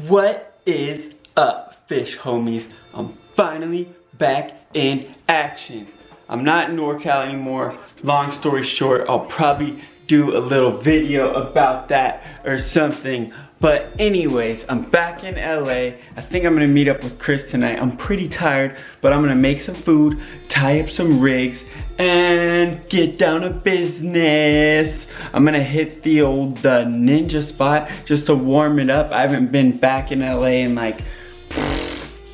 What is up, fish homies? I'm finally back in action. I'm not in NorCal anymore. Long story short, I'll probably do a little video about that or something. But anyways, I'm back in LA. I think I'm gonna meet up with Chris tonight. I'm pretty tired, but I'm gonna make some food, tie up some rigs, and get down to business. I'm gonna hit the old ninja spot just to warm it up. I haven't been back in LA in like,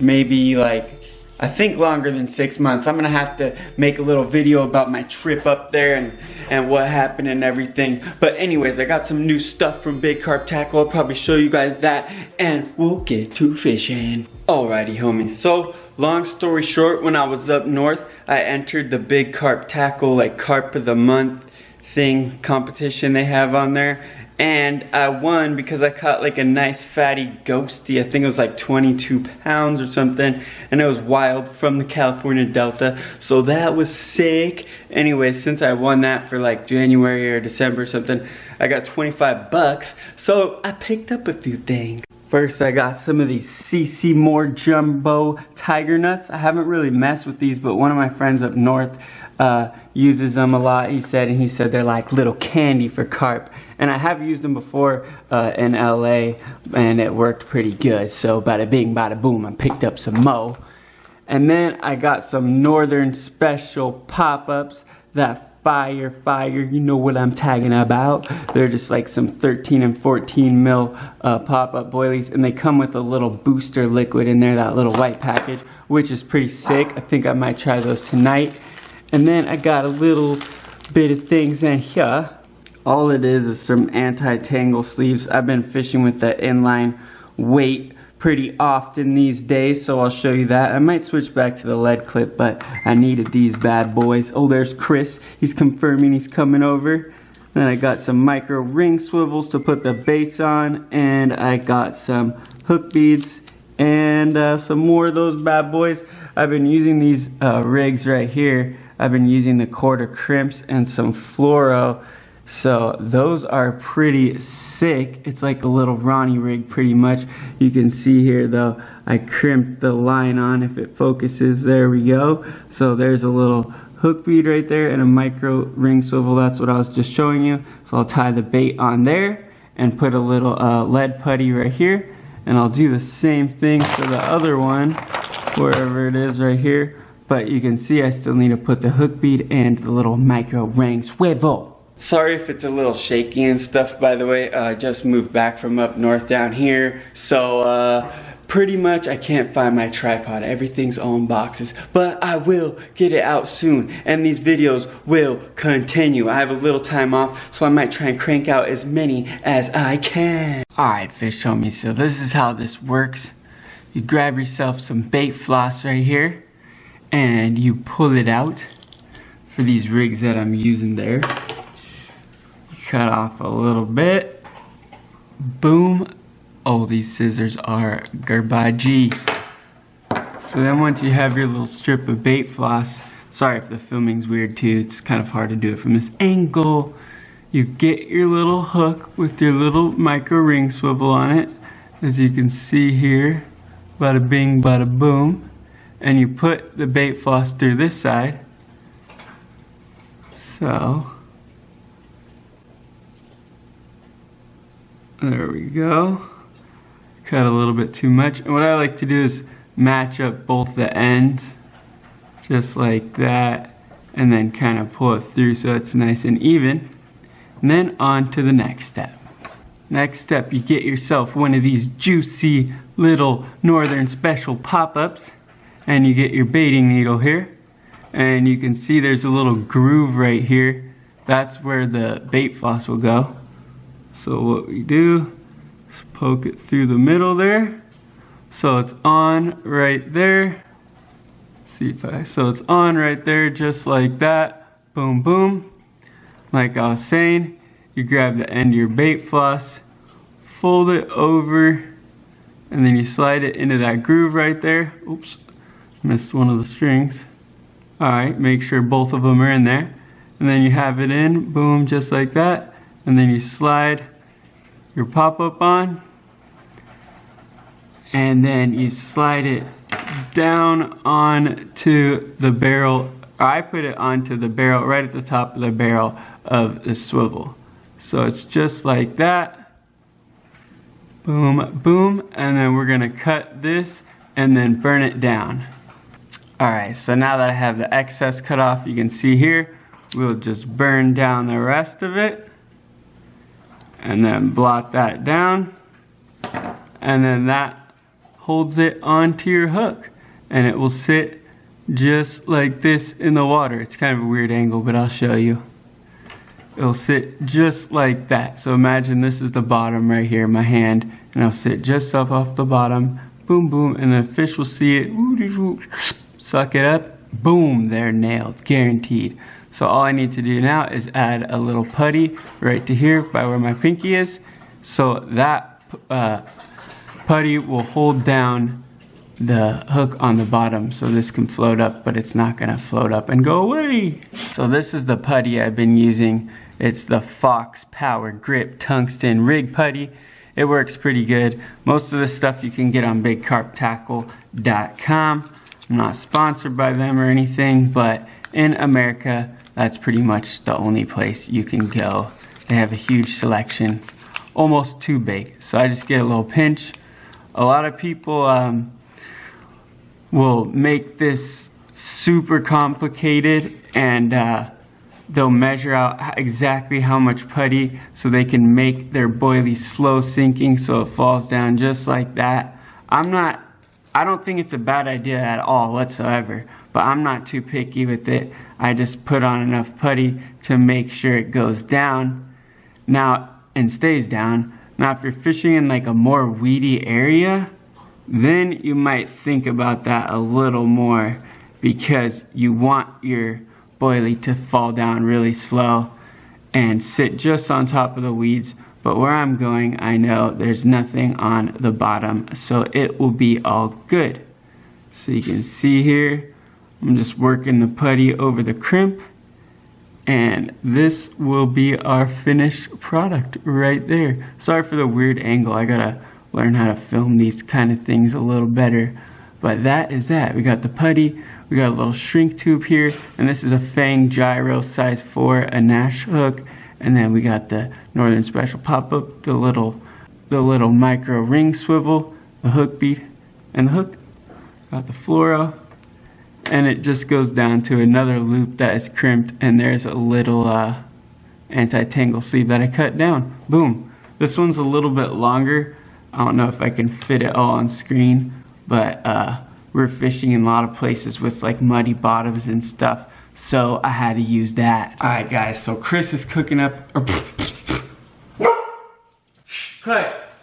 maybe like, I think longer than 6 months. I'm gonna have to make a little video about my trip up there and what happened and everything. But anyways, I got some new stuff from Big Carp Tackle. I'll probably show you guys that and we'll get to fishing. Alrighty homies, so long story short, when I was up north, I entered the Big Carp Tackle like Carp of the Month thing competition they have on there. And I won because I caught like a nice fatty ghosty. I think it was like 22 pounds or something. And it was wild from the California Delta. So that was sick. Anyway, since I won that for like January or December or something, I got 25 bucks. So I picked up a few things. First, I got some of these CC Moore Jumbo Tiger Nuts. I haven't really messed with these, but one of my friends up north uses them a lot, he said they're like little candy for carp. And I have used them before in LA, and it worked pretty good. So bada bing, bada boom, I picked up some mo. And then I got some Northern Special pop-ups that fire, you know what I'm tagging about. They're just like some 13 and 14 mil pop-up boilies, and they come with a little booster liquid in there, that little white package, which is pretty sick. I think I might try those tonight. And then I got a little bit of things in here. All it is some anti-tangle sleeves. I've been fishing with the inline weight pretty often these days, so I'll show you that. I might switch back to the lead clip, but I needed these bad boys. Oh, there's Chris. He's confirming he's coming over. Then I got some micro ring swivels to put the baits on, and I got some hook beads and some more of those bad boys. I've been using these rigs right here. I've been using the quarter crimps and some fluoro. So those are pretty sick. It's like a little Ronnie rig pretty much. You can see here though, I crimped the line on if it focuses. There we go. So there's a little hook bead right there and a micro ring swivel. That's what I was just showing you. So I'll tie the bait on there and put a little lead putty right here. And I'll do the same thing for the other one, wherever it is right here. But you can see I still need to put the hook bead and the little micro ring swivel. Sorry if it's a little shaky and stuff, by the way. I just moved back from up north down here. So pretty much I can't find my tripod. Everything's all in boxes. But I will get it out soon. And these videos will continue. I have a little time off, so I might try and crank out as many as I can. Alright, fish homies, so this is how this works. You grab yourself some bait floss right here, and you pull it out for these rigs that I'm using there. Cut off a little bit. Boom. Oh, these scissors are garbage. So then once you have your little strip of bait floss, sorry if the filming's weird too, it's kind of hard to do it from this angle. You get your little hook with your little micro ring swivel on it, as you can see here. Bada bing, bada boom. And you put the bait floss through this side. So there we go. Cut a little bit too much. And what I like to do is match up both the ends, just like that, and then kind of pull it through so it's nice and even. And then on to the next step. Next step, you get yourself one of these juicy little Northern Special pop-ups, and you get your baiting needle here. And you can see there's a little groove right here. That's where the bait floss will go. So what we do is poke it through the middle there. So it's on right there. See if so it's on right there just like that. Boom, boom. Like I was saying, you grab the end of your bait floss, fold it over, and then you slide it into that groove right there. Oops, missed one of the strings. Alright, make sure both of them are in there. And then you have it in, boom, just like that. And then you slide your pop-up on, and then you slide it down onto the barrel. I put it onto the barrel, right at the top of the barrel of the swivel. So it's just like that. Boom, boom, and then we're gonna cut this and then burn it down. Alright, so now that I have the excess cut off, you can see here, we'll just burn down the rest of it and then blot that down, and then that holds it onto your hook and it will sit just like this in the water. It's kind of a weird angle, but I'll show you. It'll sit just like that. So imagine this is the bottom right here, my hand, and it'll sit just up off the bottom, boom, boom, and the fish will see it, suck it up, boom, they're nailed, guaranteed. So all I need to do now is add a little putty right to here by where my pinky is. So that putty will hold down the hook on the bottom so this can float up, but it's not gonna float up and go away. So this is the putty I've been using. It's the Fox Power Grip Tungsten Rig Putty. It works pretty good. Most of this stuff you can get on BigCarpTackle.com. I'm not sponsored by them or anything, but in America, that's pretty much the only place you can go. They have a huge selection, almost too big. So I just get a little pinch. A lot of people will make this super complicated, and they'll measure out exactly how much putty so they can make their boilies slow sinking so it falls down just like that. I don't think it's a bad idea at all whatsoever, but I'm not too picky with it. I just put on enough putty to make sure it goes down now and stays down. Now if you're fishing in like a more weedy area, then you might think about that a little more, because you want your boilie to fall down really slow and sit just on top of the weeds. But where I'm going, I know there's nothing on the bottom, so it will be all good. So you can see here, I'm just working the putty over the crimp, and this will be our finished product right there. Sorry for the weird angle, I gotta learn how to film these kind of things a little better. But that is that. We got the putty, we got a little shrink tube here, and this is a Fang Gyro size 4, a Nash hook. And then we got the Northern Special pop-up, the little micro ring swivel, the hook bead, and the hook. Got the fluoro, and it just goes down to another loop that is crimped, and there's a little anti-tangle sleeve that I cut down. Boom. This one's a little bit longer. I don't know if I can fit it all on screen, but we're fishing in a lot of places with like muddy bottoms and stuff, so I had to use that. Alright guys, so Chris is cooking up, cut.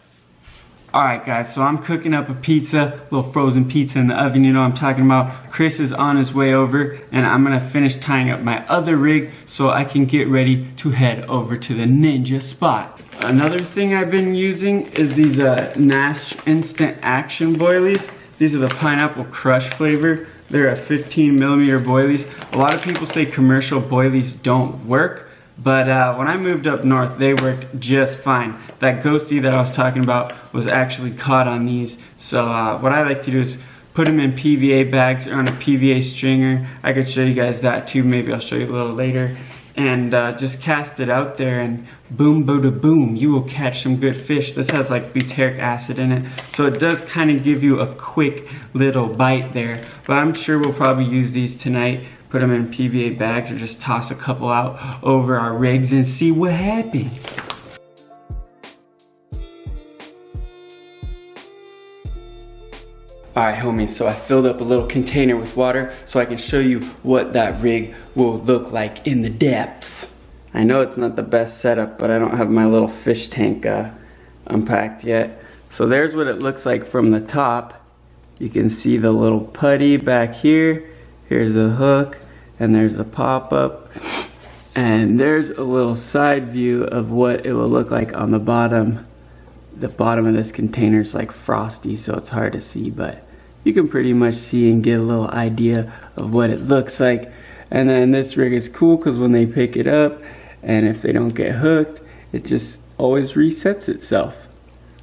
Alright guys, so I'm cooking up a pizza, a little frozen pizza in the oven, you know what I'm talking about. Chris is on his way over, and I'm gonna finish tying up my other rig so I can get ready to head over to the ninja spot. Another thing I've been using is these Nash Instant Action boilies. These are the pineapple crush flavor. They're a 15mm boilies. A lot of people say commercial boilies don't work, but when I moved up north, they worked just fine. That ghosty that I was talking about was actually caught on these. So what I like to do is put them in PVA bags or on a PVA stringer. I could show you guys that too. Maybe I'll show you a little later. And just cast it out there, and boom, boom, boom, you will catch some good fish. This has like butyric acid in it, so it does kind of give you a quick little bite there. But I'm sure we'll probably use these tonight, put them in PVA bags, or just toss a couple out over our rigs and see what happens. Alright homies, so I filled up a little container with water so I can show you what that rig will look like in the depths. I know it's not the best setup, but I don't have my little fish tank unpacked yet. So there's what it looks like from the top. You can see the little putty back here. Here's the hook, and there's the pop-up. And there's a little side view of what it will look like on the bottom. The bottom of this container is like frosty, so it's hard to see, but you can pretty much see and get a little idea of what it looks like. And then this rig is cool because when they pick it up, and if they don't get hooked, it just always resets itself.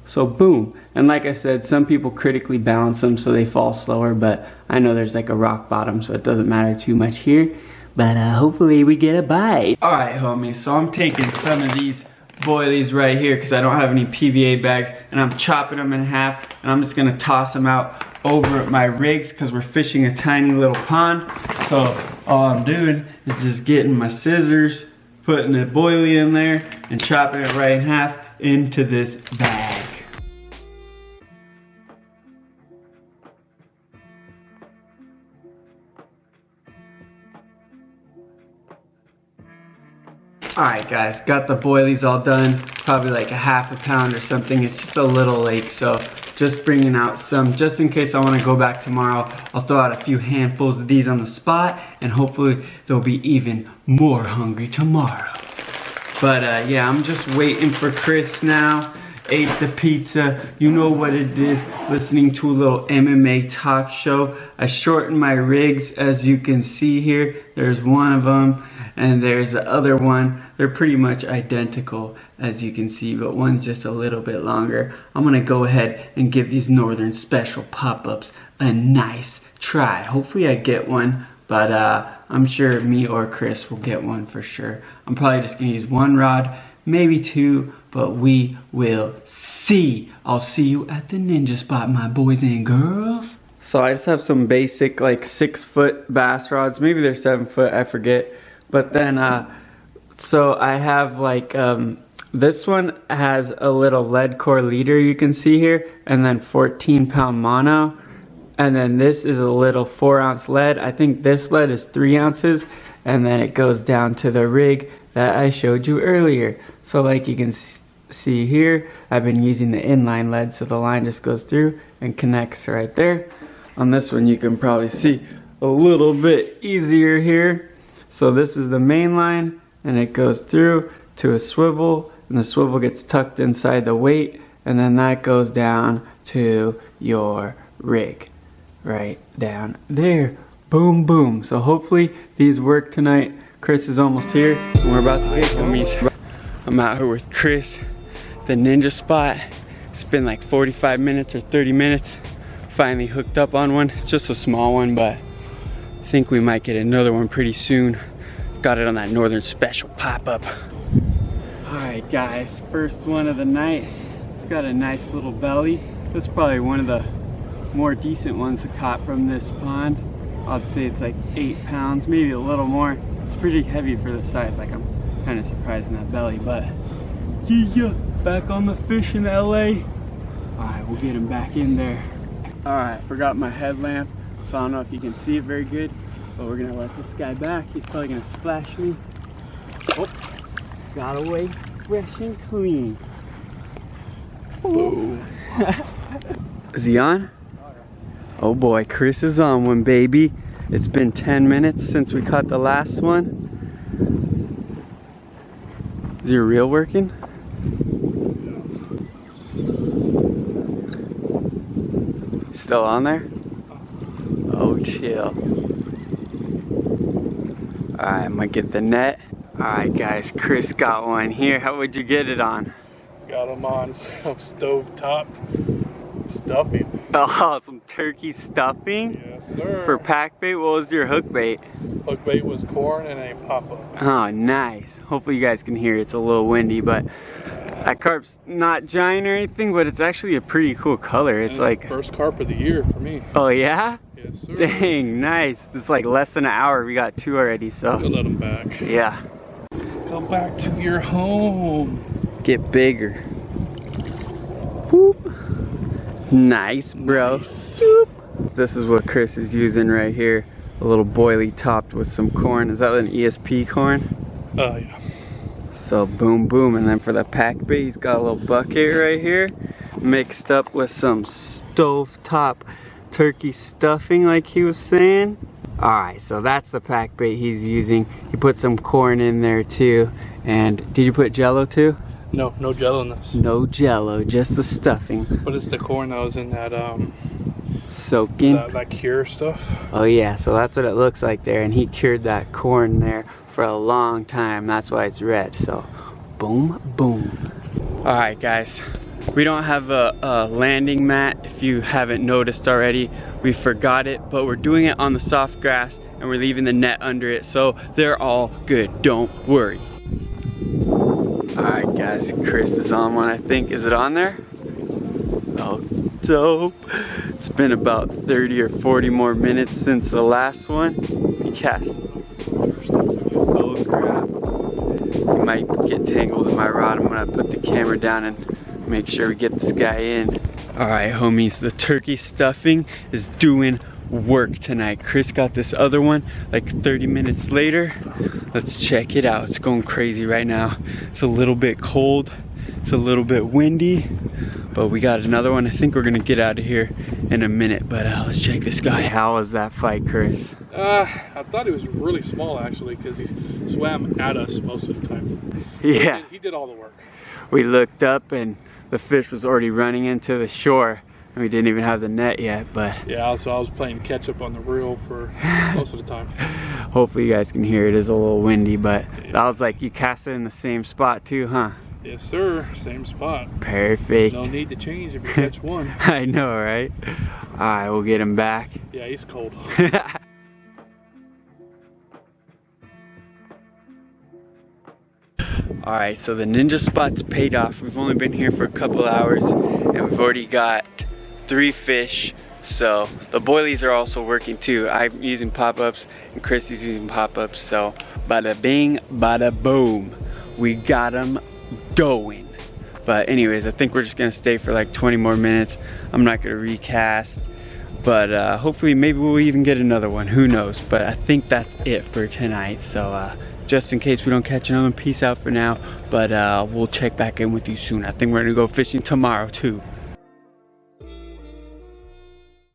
So boom. And like I said, some people critically balance them so they fall slower, but I know there's like a rock bottom, so it doesn't matter too much here. But hopefully we get a bite. All right, homies, so I'm taking some of these boilies right here because I don't have any PVA bags, and I'm chopping them in half, and I'm just gonna toss them out over my rigs because we're fishing a tiny little pond. So all I'm doing is just getting my scissors, putting the boilie in there, and chopping it right in half into this bag. Alright guys, got the boilies all done, probably like a half a pound or something. It's just a little lake, so just bringing out some, just in case I want to go back tomorrow. I'll throw out a few handfuls of these on the spot, and hopefully they'll be even more hungry tomorrow. But yeah, I'm just waiting for Chris now. Ate the pizza, you know what it is, listening to a little MMA talk show. I shortened my rigs, as you can see here. There's one of them, and there's the other one. They're pretty much identical, as you can see, but one's just a little bit longer. I'm gonna go ahead and give these Northern Special pop-ups a nice try. Hopefully I get one, but I'm sure me or Chris will get one for sure. I'm probably just gonna use one rod, maybe two, but we will see. I'll see you at the ninja spot, my boys and girls. So I just have some basic like 6-foot bass rods. Maybe they're 7 foot, I forget. But then, so I have like, this one has a little lead core leader you can see here, and then 14-pound mono. And then this is a little 4-ounce lead. I think this lead is 3 ounces, and then it goes down to the rig that I showed you earlier. So like you can see here, I've been using the inline lead, so the line just goes through and connects right there. On this one you can probably see a little bit easier here. So this is the main line, and it goes through to a swivel, and the swivel gets tucked inside the weight, and then that goes down to your rig right down there. Boom, boom. So hopefully these work tonight. Chris is almost here, and we're about to get homies. I'm out here with Chris, the ninja spot. It's been like 45 minutes or 30 minutes. Finally hooked up on one. It's just a small one, but I think we might get another one pretty soon. Got it on that Northern Special pop-up. Alright guys, first one of the night. It's got a nice little belly. This is probably one of the more decent ones I caught from this pond. I'd say it's like 8 pounds, maybe a little more. It's pretty heavy for the size, like I'm kind of surprised in that belly, but yeah, back on the fish in LA. Alright, we'll get him back in there. Alright, forgot my headlamp, so I don't know if you can see it very good, but we're gonna let this guy back. He's probably gonna splash me. Oh, got away fresh and clean. Whoa. Is he on? Oh boy, Chris is on one, baby. It's been 10 minutes since we caught the last one. Is your reel working? Still on there? Oh, chill. Alright, I'm gonna get the net. Alright guys, Chris got one here. How would you get it on? Got him on some stovetop stuffing. Oh, some turkey stuffing? Yes, sir. For pack bait, what was your hook bait? Hook bait was corn and a pop-up. Oh, nice. Hopefully you guys can hear. It's a little windy, but that carp's not giant or anything, but it's actually a pretty cool color. It's like first carp of the year for me. Oh yeah? Yes, sir. Dang, nice. It's like less than an hour. We got 2 already, so. Still let them back. Yeah. Come back to your home. Get bigger. Whoop. Nice, bro. Nice. This is what Chris is using right here. A little boilie topped with some corn. Is that an ESP corn? Yeah. So boom, boom. And then for the pack bait, he's got a little bucket right here, mixed up with some stovetop turkey stuffing like he was saying. Alright, so that's the pack bait he's using. He put some corn in there too. And did you put Jello too? No, no Jello in this. No Jello, just the stuffing. But it's the corn that was in that soaking. That cure stuff. Oh yeah, so that's what it looks like there, and he cured that corn there for a long time. That's why it's red. So boom, boom. All right guys, We don't have a landing mat, if you haven't noticed already. We forgot it, but we're doing it on the soft grass and we're leaving the net under it, so they're all good, don't worry. Alright guys, Chris is on one, I think. Is it on there? Oh, dope. It's been about 30 or 40 more minutes since the last one. He cast. Oh crap. He might get tangled in my rod. I'm gonna put the camera down and make sure we get this guy in. Alright homies, the turkey stuffing is doing work tonight. Chris got this other one like 30 minutes later. Let's check it out. It's going crazy right now. It's a little bit cold. It's a little bit windy, but we got another one. I think we're gonna get out of here in a minute, but let's check this guy. How was that fight, Chris? I thought he was really small actually, because he swam at us most of the time. Yeah. He did all the work. We looked up and the fish was already running into the shore. And we didn't even have the net yet, but yeah, so I was playing catch up on the reel for most of the time. Hopefully you guys can hear it. It is a little windy, but that was like you cast it in the same spot too, huh? Yes sir, same spot. Perfect. No need to change if you catch one. I know, right? Alright, we'll get him back. Yeah, he's cold. Alright, so the ninja spot's paid off. We've only been here for a couple hours and we've already got 3 fish. So the boilies are also working too. I'm using pop-ups and Christy's using pop-ups. So bada bing, bada boom. We got them going. But anyways, I think we're just gonna stay for like 20 more minutes. I'm not gonna recast. But hopefully maybe we'll even get another one. Who knows? But I think that's it for tonight. So just in case we don't catch another one, peace out for now. But we'll check back in with you soon. I think we're gonna go fishing tomorrow too.